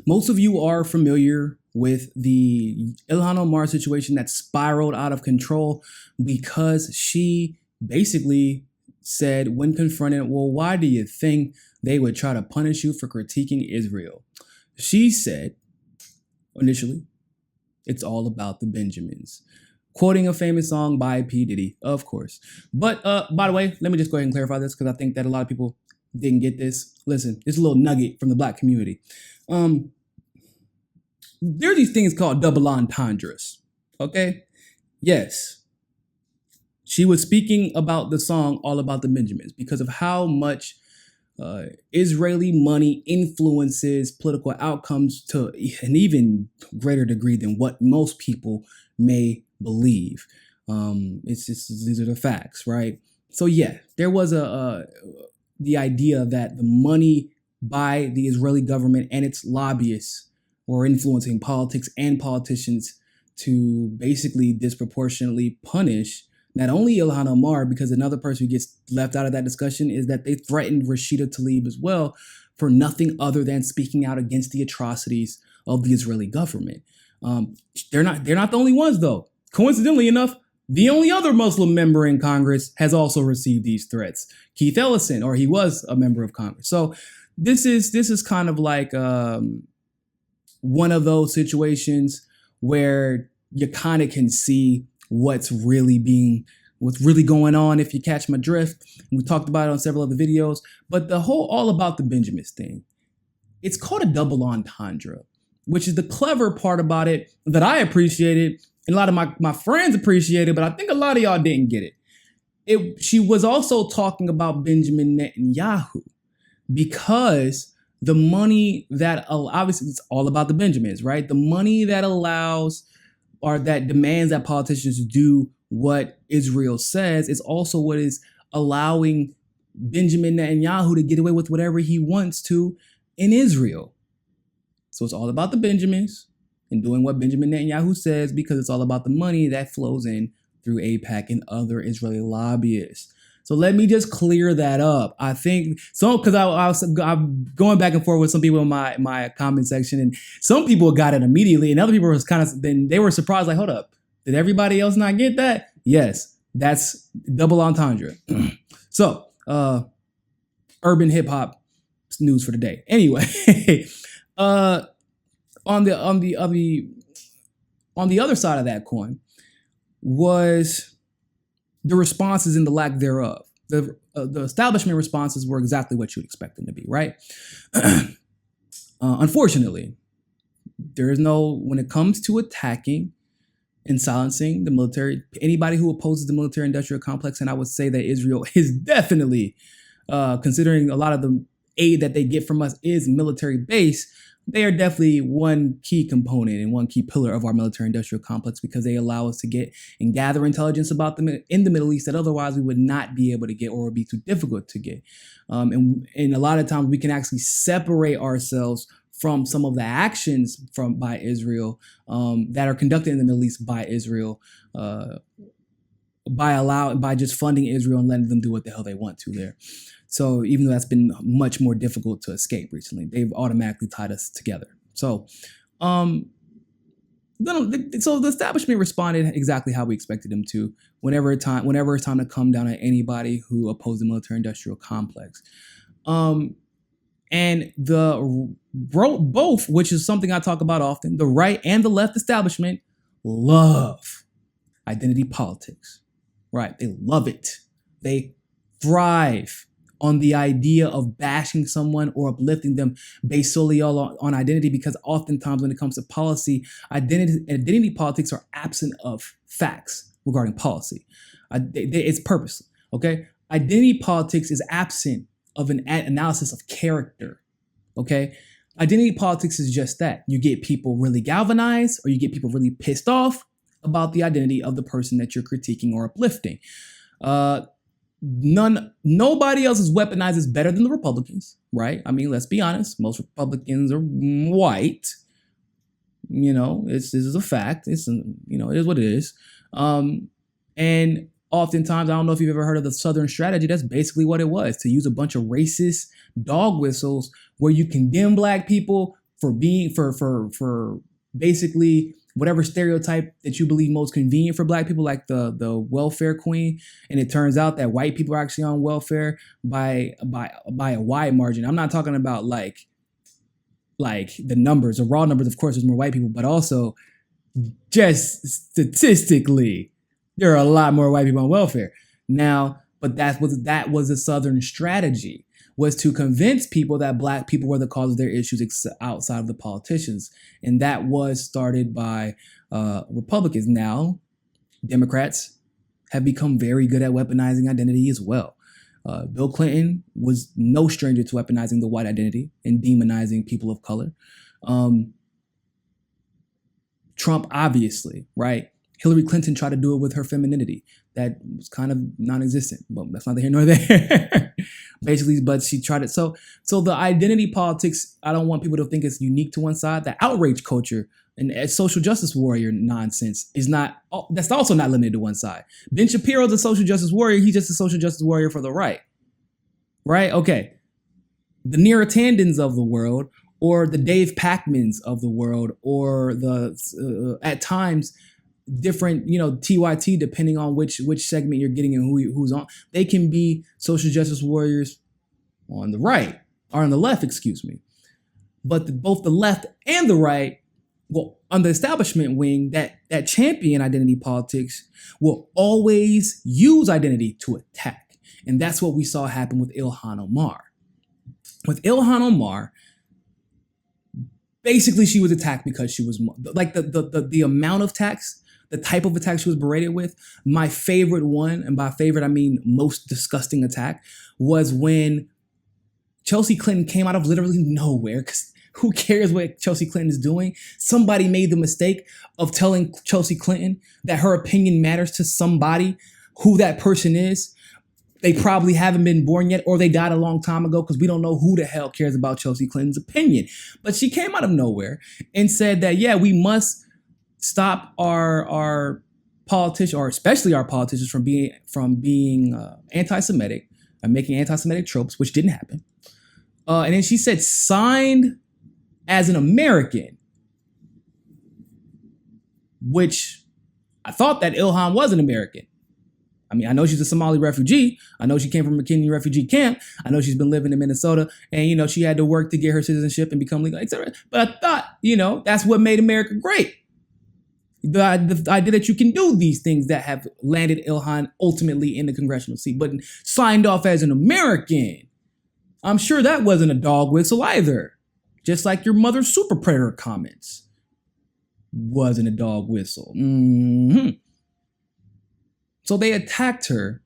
Most of you are familiar with the Ilhan Omar situation that spiraled out of control because she basically said, when confronted, well, why do you think they would try to punish you for critiquing Israel? She said, initially, it's all about the Benjamins. Quoting a famous song by P. Diddy, of course. But by the way, let me just go ahead and clarify this because I think that a lot of people didn't get this. Listen, it's a little nugget from the Black community. There are these things called double entendres, okay? Yes, she was speaking about the song All About the Benjamins because of how much Israeli money influences political outcomes to an even greater degree than what most people may believe. It's just, these are the facts, right? So yeah, there was the idea that the money by the Israeli government and its lobbyists were influencing politics and politicians to basically disproportionately punish not only Ilhan Omar, because another person who gets left out of that discussion is that they threatened Rashida Tlaib as well for nothing other than speaking out against the atrocities of the Israeli government. They're not the only ones though. Coincidentally enough, the only other Muslim member in Congress has also received these threats. Keith Ellison, or he was a member of Congress. So this is kind of like one of those situations where you kind of can see what's really going on, if you catch my drift. And we talked about it on several other videos. But the whole all about the Benjamins thing, it's called a double entendre, which is the clever part about it that I appreciated. And a lot of my friends appreciated, but I think a lot of y'all didn't get it. She was also talking about Benjamin Netanyahu because the money that, obviously it's all about the Benjamins, right? The money that allows or that demands that politicians do what Israel says is also what is allowing Benjamin Netanyahu to get away with whatever he wants to in Israel. So it's all about the Benjamins and doing what Benjamin Netanyahu says because it's all about the money that flows in through AIPAC and other Israeli lobbyists. So let me just clear that up. I think so because I'm going back and forth with some people in my comment section, and some people got it immediately, and other people was they were surprised, like, hold up, did everybody else not get that? Yes, that's double entendre. So, urban hip hop news for the day. Anyway, on the other side of that coin was the responses and the lack thereof. The establishment responses were exactly what you'd expect them to be, right? Unfortunately, there is no, when it comes to attacking and silencing the military, anybody who opposes the military-industrial complex, and I would say that Israel is definitely, considering a lot of the aid that they get from us is military-based, they are definitely one key component and one key pillar of our military-industrial complex because they allow us to get and gather intelligence about them in the Middle East that otherwise we would not be able to get or would be too difficult to get. And a lot of times we can actually separate ourselves from some of the actions by Israel that are conducted in the Middle East by Israel by just funding Israel and letting them do what the hell they want to there. So even though that's been much more difficult to escape recently, they've automatically tied us together. So, so the establishment responded exactly how we expected them to whenever it's time to come down on anybody who opposed the military-industrial complex. And both, which is something I talk about often, the right and the left establishment love identity politics, right? They love it. They thrive on the idea of bashing someone or uplifting them based solely on identity, because oftentimes when it comes to policy, identity politics are absent of facts regarding policy. It's purposely, okay? Identity politics is absent of an analysis of character, okay? Identity politics is just that. You get people really galvanized or you get people really pissed off about the identity of the person that you're critiquing or uplifting. Nobody else is weaponized as better than the Republicans, right? I mean, let's be honest. Most Republicans are white. You know, this is a fact. It is what it is. And oftentimes, I don't know if you've ever heard of the Southern strategy. That's basically what it was, to use a bunch of racist dog whistles where you condemn black people for basically whatever stereotype that you believe most convenient for black people, like the welfare queen. And it turns out that white people are actually on welfare by a wide margin. I'm not talking about like the numbers, the raw numbers. Of course, there's more white people, but also just statistically, there are a lot more white people on welfare now. But that was a Southern strategy, was to convince people that black people were the cause of their issues outside of the politicians. And that was started by Republicans. Now, Democrats have become very good at weaponizing identity as well. Bill Clinton was no stranger to weaponizing the white identity and demonizing people of color. Trump, obviously, right? Hillary Clinton tried to do it with her femininity. That was kind of non-existent, but that's neither here nor there. Basically, but she tried it. So the identity politics, I don't want people to think it's unique to one side. The outrage culture and social justice warrior nonsense that's also not limited to one side. Ben Shapiro's a social justice warrior. He's just a social justice warrior for the right. Right? Okay. The Neera Tandons of the world, or the Dave Pacmans of the world, or the at times different, TYT, depending on which segment you're getting and who's on. They can be social justice warriors on the right, or on the left, excuse me. But both the left and the right, well, on the establishment wing, that champion identity politics will always use identity to attack. And that's what we saw happen with Ilhan Omar. With Ilhan Omar, basically she was attacked because she was like the amount of attacks, the type of attack she was berated with. My favorite one, and by favorite I mean most disgusting attack, was when Chelsea Clinton came out of literally nowhere, because who cares what Chelsea Clinton is doing? Somebody made the mistake of telling Chelsea Clinton that her opinion matters to somebody. Who that person is, they probably haven't been born yet, or they died a long time ago, because we don't know who the hell cares about Chelsea Clinton's opinion. But she came out of nowhere and said that, yeah, we must stop our politicians, or especially our politicians, from being anti-Semitic and making anti-Semitic tropes, which didn't happen. And then she said, signed as an American, which I thought that Ilhan was an American. I mean, I know she's a Somali refugee. I know she came from a Kenyan refugee camp. I know she's been living in Minnesota, and, she had to work to get her citizenship and become legal, etc. But I thought, that's what made America great. The idea that you can do these things that have landed Ilhan ultimately in the congressional seat, but signed off as an American. I'm sure that wasn't a dog whistle either. Just like your mother's super predator comments wasn't a dog whistle. Mm-hmm. So they attacked her,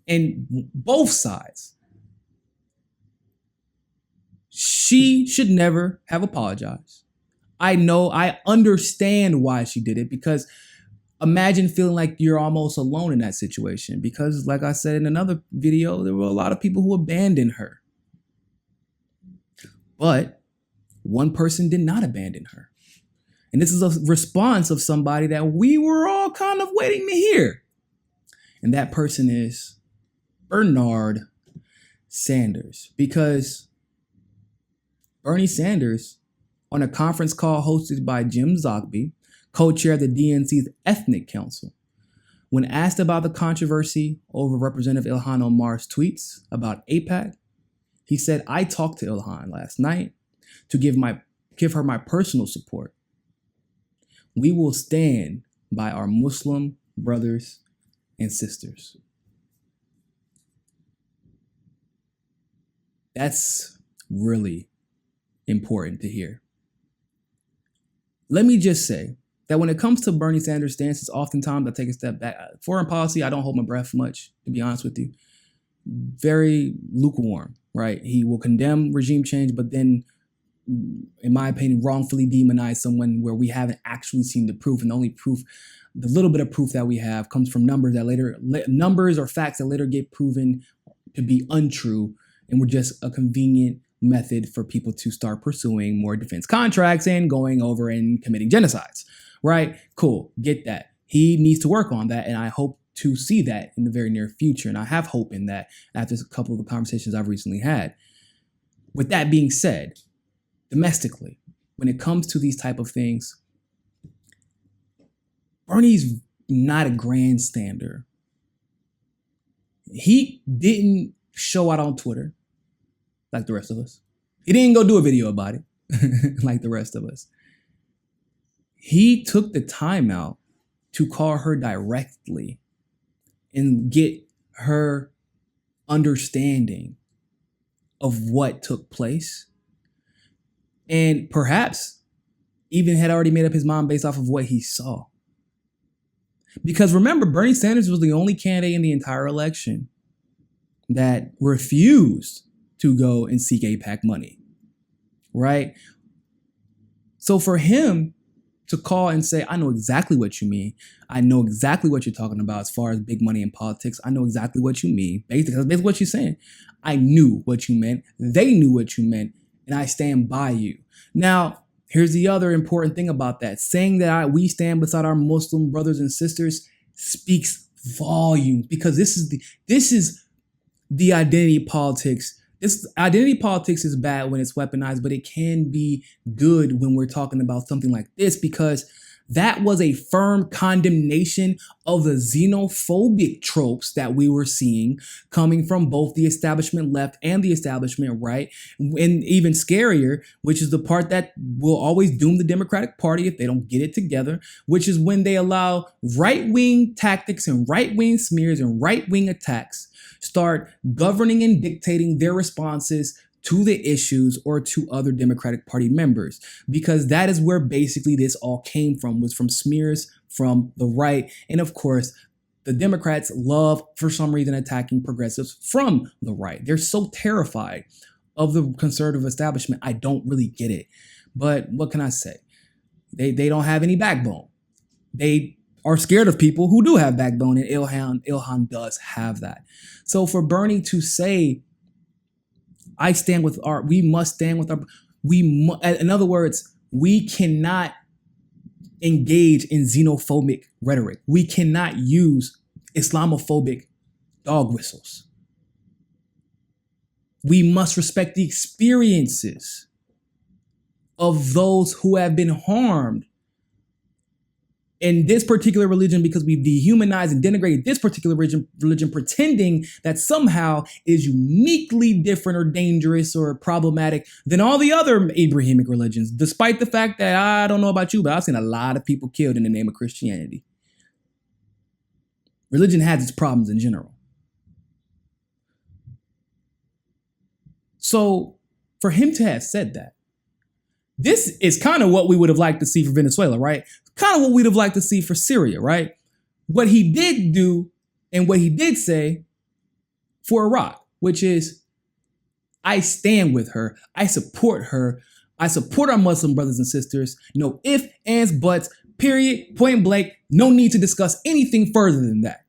and both sides. She should never have apologized. I understand why she did it, because imagine feeling like you're almost alone in that situation, because like I said in another video, there were a lot of people who abandoned her. But one person did not abandon her. And this is a response of somebody that we were all kind of waiting to hear. And that person is Bernard Sanders. Because Bernie Sanders, on a conference call hosted by Jim Zogby, co-chair of the DNC's Ethnic Council, when asked about the controversy over Representative Ilhan Omar's tweets about AIPAC, he said, "I talked to Ilhan last night to give her my personal support. We will stand by our Muslim brothers and sisters." That's really important to hear. Let me just say that when it comes to Bernie Sanders' stances, oftentimes I take a step back. Foreign policy, I don't hold my breath much, to be honest with you. Very lukewarm, right? He will condemn regime change, but then, in my opinion, wrongfully demonize someone where we haven't actually seen the proof. And the only proof, the little bit of proof that we have, comes from numbers or facts that later get proven to be untrue, and were just a convenient method for people to start pursuing more defense contracts and going over and committing genocides, right? Cool, get that. He needs to work on that, and I hope to see that in the very near future. And I have hope in that after a couple of the conversations I've recently had. With that being said, domestically, when it comes to these type of things, Bernie's not a grandstander. He didn't show out on Twitter like the rest of us. He didn't go do a video about it like the rest of us. He took the time out to call her directly and get her understanding of what took place. And perhaps even had already made up his mind based off of what he saw. Because remember, Bernie Sanders was the only candidate in the entire election that refused to go and seek AIPAC money, right? So for him to call and say, I know exactly what you mean. I know exactly what you're talking about as far as big money in politics. I know exactly what you mean. Basically, that's basically what you're saying. I knew what you meant. They knew what you meant. And I stand by you. Now, here's the other important thing about that. Saying that we stand beside our Muslim brothers and sisters speaks volumes, because this is the identity politics. This identity politics is bad when it's weaponized, but it can be good when we're talking about something like this, because that was a firm condemnation of the xenophobic tropes that we were seeing coming from both the establishment left and the establishment right. And even scarier, which is the part that will always doom the Democratic Party if they don't get it together, which is when they allow right-wing tactics and right-wing smears and right-wing attacks start governing and dictating their responses to the issues or to other Democratic Party members, because that is where basically this all came from, was from smears from the right. And of course, the Democrats love, for some reason, attacking progressives from the right. They're so terrified of the conservative establishment. I don't really get it. But what can I say? They don't have any backbone. They are scared of people who do have backbone, and Ilhan does have that. So for Bernie to say, I stand with we must stand with in other words, we cannot engage in xenophobic rhetoric. We cannot use Islamophobic dog whistles. We must respect the experiences of those who have been harmed in this particular religion, because we've dehumanized and denigrated this particular religion, pretending that somehow it is uniquely different or dangerous or problematic than all the other Abrahamic religions, despite the fact that, I don't know about you, but I've seen a lot of people killed in the name of Christianity. Religion has its problems in general. So for him to have said that, this is kind of what we would have liked to see for Venezuela, right? Kind of what we'd have liked to see for Syria, right? What he did do and what he did say for Iraq, which is, I stand with her. I support her. I support our Muslim brothers and sisters. No ifs, ands, buts, period, point blank. No need to discuss anything further than that.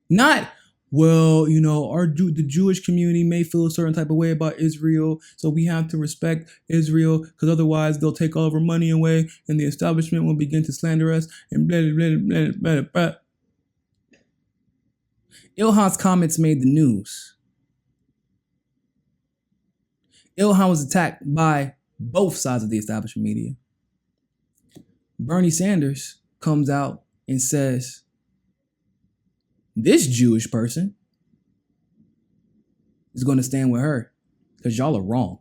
Not, well, the Jewish community may feel a certain type of way about Israel, so we have to respect Israel, because otherwise they'll take all of our money away and the establishment will begin to slander us and blah, blah, blah, blah, blah. Ilhan's comments made the news. Ilhan was attacked by both sides of the establishment media. Bernie Sanders comes out and says, this Jewish person is going to stand with her because y'all are wrong.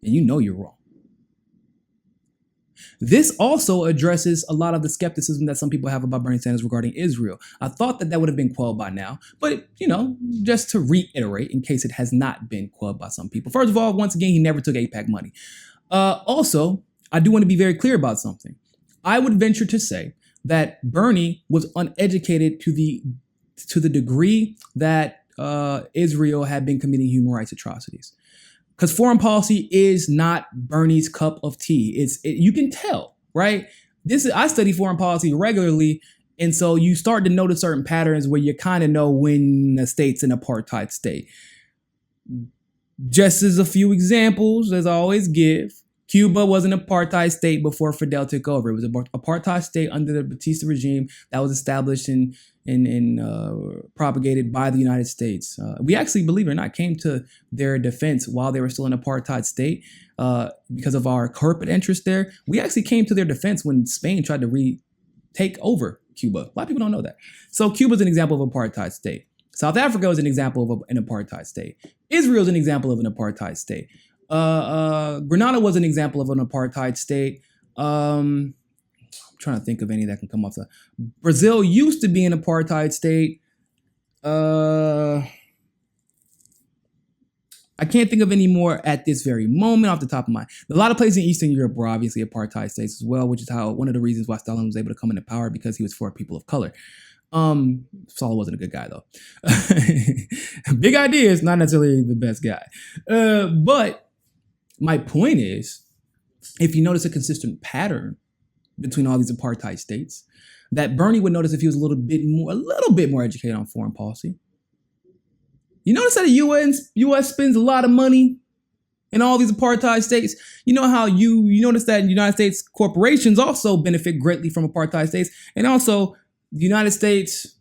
And you know you're wrong. This also addresses a lot of the skepticism that some people have about Bernie Sanders regarding Israel. I thought that would have been quelled by now. But, just to reiterate, in case it has not been quelled by some people. First of all, once again, he never took AIPAC money. Also, I do want to be very clear about something. I would venture to say that Bernie was uneducated to the degree that Israel had been committing human rights atrocities. Because foreign policy is not Bernie's cup of tea. You can tell, right? I study foreign policy regularly, and so you start to notice certain patterns where you kind of know when a state's an apartheid state. Just as a few examples, as I always give, Cuba was an apartheid state before Fidel took over. It was an apartheid state under the Batista regime that was established and propagated by the United States. We actually, believe it or not, came to their defense while they were still an apartheid state. because of our corporate interest there. We actually came to their defense when Spain tried to take over Cuba. A lot of people don't know that. So Cuba is an example of an apartheid state. South Africa is an example of an apartheid state. Israel is an example of an apartheid state. Grenada was an example of an apartheid state. I'm trying to think of any that can come off the. Brazil used to be an apartheid state. I can't think of any more at this very moment off the top of my. A lot of places in Eastern Europe were obviously apartheid states as well, which is how one of the reasons why Stalin was able to come into power, because he was for people of color. Stalin wasn't a good guy though. Big ideas, not necessarily the best guy. But my point is, if you notice a consistent pattern between all these apartheid states, that Bernie would notice if he was a little bit more educated on foreign policy. You notice that the U.S. spends a lot of money in all these apartheid states. You know how you notice that United States corporations also benefit greatly from apartheid states, and also the United States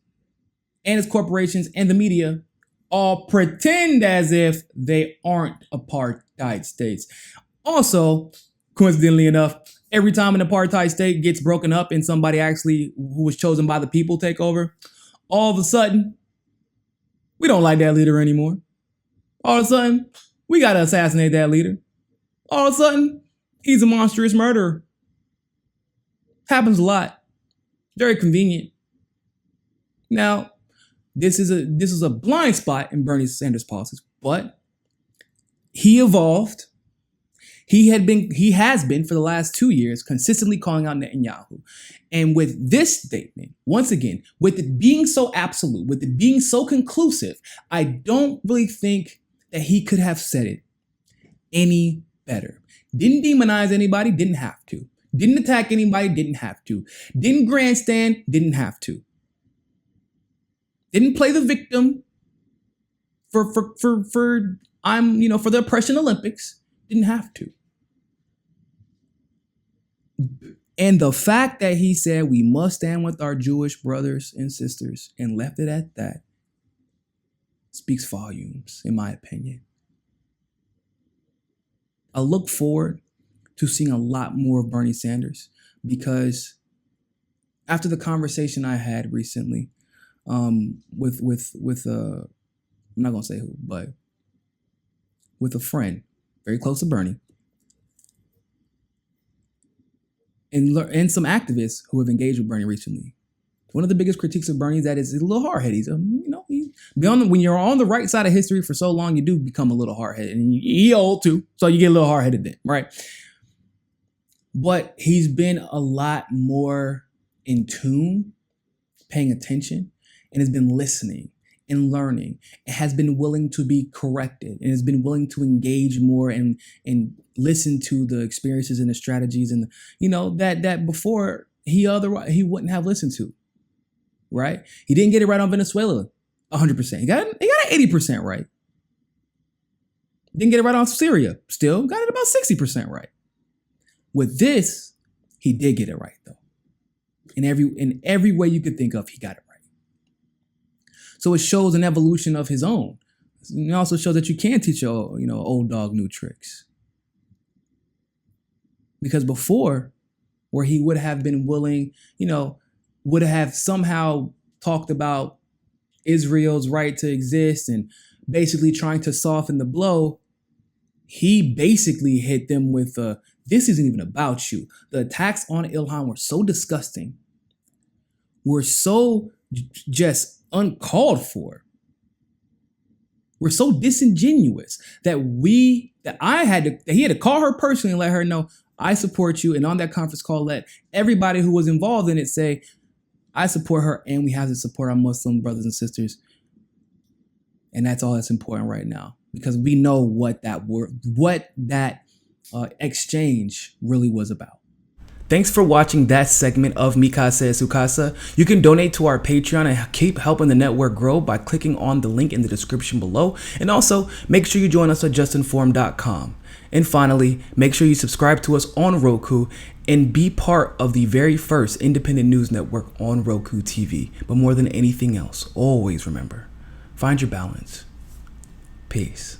and its corporations and the media all pretend as if they aren't apartheid states. Also, coincidentally enough, every time an apartheid state gets broken up and somebody actually who was chosen by the people take over, all of a sudden, we don't like that leader anymore. All of a sudden, we got to assassinate that leader. All of a sudden, he's a monstrous murderer. Happens a lot. Very convenient. Now, this is a blind spot in Bernie Sanders' policies, but he evolved. He has been for the last 2 years consistently calling out Netanyahu. And with this statement, once again, with it being so absolute, with it being so conclusive, I don't really think that he could have said it any better. Didn't demonize anybody, didn't have to. Didn't attack anybody, didn't have to. Didn't grandstand, didn't have to. Didn't play the victim for the oppression Olympics. Didn't have to. And the fact that he said we must stand with our Jewish brothers and sisters and left it at that speaks volumes, in my opinion. I look forward to seeing a lot more of Bernie Sanders, because after the conversation I had recently with I'm not gonna say who, but with a friend very close to Bernie, and some activists who have engaged with Bernie recently. One of the biggest critiques of Bernie is that he's a little hard-headed. He's, when you're on the right side of history for so long, you do become a little hard-headed, and he old too, so you get a little hard-headed then, right? But he's been a lot more in tune, paying attention, and has been listening and learning, and has been willing to be corrected, and has been willing to engage more and listen to the experiences and the strategies and that before he wouldn't have listened to. Right? He didn't get it right on Venezuela 100%. He got it 80% right. Didn't get it right on Syria. Still got it about 60% right. With this, he did get it right though. In every way you could think of, he got it right. So it shows an evolution of his own. It also shows that you can teach your old dog new tricks. Because before, where he would have been willing, would have somehow talked about Israel's right to exist and basically trying to soften the blow, he basically hit them with this isn't even about you. The attacks on Ilhan were so disgusting, were so just uncalled for, were so disingenuous that he had to call her personally and let her know, I support you. And on that conference call, let everybody who was involved in it say, I support her, and we have to support our Muslim brothers and sisters. And that's all that's important right now, because we know what that exchange really was about. Thanks for watching that segment of Mi Casa es Su Casa. You can donate to our Patreon and keep helping the network grow by clicking on the link in the description below. And also, make sure you join us at JustNForm.com. And finally, make sure you subscribe to us on Roku and be part of the very first independent news network on Roku TV. But more than anything else, always remember, find your balance. Peace.